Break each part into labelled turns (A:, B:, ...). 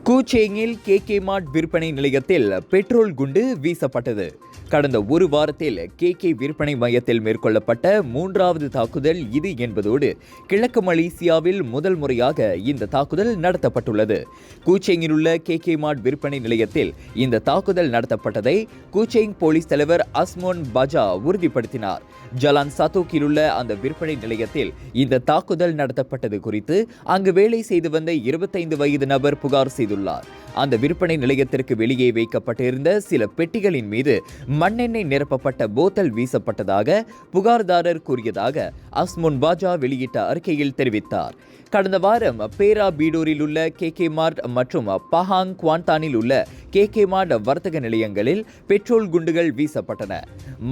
A: கூச்சேங்கில் K மார்ட் விற்பனை நிலையத்தில் petrol குண்டு வீசப்பட்டது. கடந்த ஒரு வாரத்தில் கே விற்பனை மையத்தில் மேற்கொள்ளப்பட்ட 3வது தாக்குதல் இது என்பதோடு கிழக்கு மலேசியாவில் முதல் முறையாக இந்த தாக்குதல் நடத்தப்பட்டுள்ளது. கூச்சேங்கில் உள்ள கே மார்ட் விற்பனை நிலையத்தில் இந்த தாக்குதல் நடத்தப்பட்டதை கூச்சேங் போலீஸ் தலைவர் அஸ்மோன் பஜா உறுதிப்படுத்தினார். ஜலான் சத்தோக்கில் உள்ள அந்த விற்பனை நிலையத்தில் இந்த தாக்குதல் நடத்தப்பட்டது குறித்து அங்கு வேலை செய்து வந்த 25 வயது நபர் புகார் செய்துள்ளார். அந்த விற்பனை நிலையத்திற்கு வெளியே வைக்கப்பட்டிருந்த சில பெட்டிகளின் மீது மண்ணெண்ணெய் நிரப்பப்பட்ட போத்தல் வீசப்பட்டதாக புகார்தாரர் கூறியதாக அஸ்முன் பாஜா வெளியிட்ட அறிக்கையில் தெரிவித்தார். கடந்த வாரம் பேரா பீடூரில் உள்ள கே மார்ட் மற்றும் பஹாங் குவான்தானில் உள்ள கே மார்ட் வர்த்தக நிலையங்களில் பெட்ரோல் குண்டுகள் வீசப்பட்டன.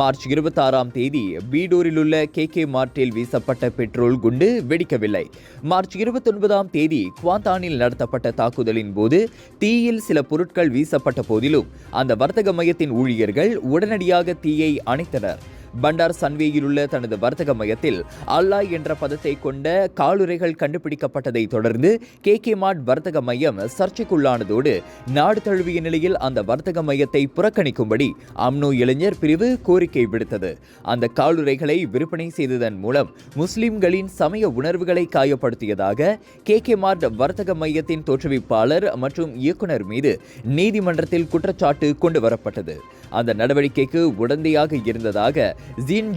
A: மார்ச் 26ஆம் தேதி பீடூரில் உள்ள கே மார்ட்டில் வீசப்பட்ட பெட்ரோல் குண்டு வெடிக்கவில்லை. மார்ச் 29ஆம் தேதி குவான்தானில் நடத்தப்பட்ட தாக்குதலின் போது தீயில் சில பொருட்கள் வீசப்பட்ட போதிலும் அந்த வர்த்தக மையத்தின் ஊழியர்கள் உடனடியாக தீயை அணைத்தனர். பண்டார் சன்வேயில் உள்ள தனது வர்த்தக மையத்தில் அல்லாஹ் என்ற பதத்தை கொண்ட காலுறைகள் கண்டுபிடிக்கப்பட்டதை தொடர்ந்து கே மார்ட் வர்த்தக மையம் சர்ச்சைக்குள்ளானதோடு நாடு தழுவிய நிலையில் அந்த வர்த்தக மையத்தை புறக்கணிக்கும்படி அம்னோ இளைஞர் பிரிவு கோரிக்கை விடுத்தது. அந்த காலுறைகளை விற்பனை செய்ததன் மூலம் முஸ்லிம்களின் சமய உணர்வுகளை காயப்படுத்தியதாக கே மார்ட் வர்த்தக மையத்தின் தோற்றுவிப்பாளர் மற்றும் இயக்குனர் மீது நீதிமன்றத்தில் குற்றச்சாட்டு கொண்டு வரப்பட்டது. அந்த நடவடிக்கைக்கு உடந்தையாக இருந்ததாக ஜின்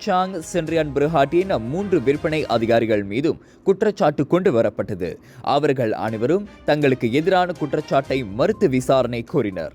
A: சாங் சென்றியான் பிரஹாட்டின் 3 விற்பனை அதிகாரிகள் மீதும் குற்றச்சாட்டு கொண்டு வரப்பட்டது. அவர்கள் அனைவரும் தங்களுக்கு எதிரான குற்றச்சாட்டை மறுத்து விசாரணை கோரினர்.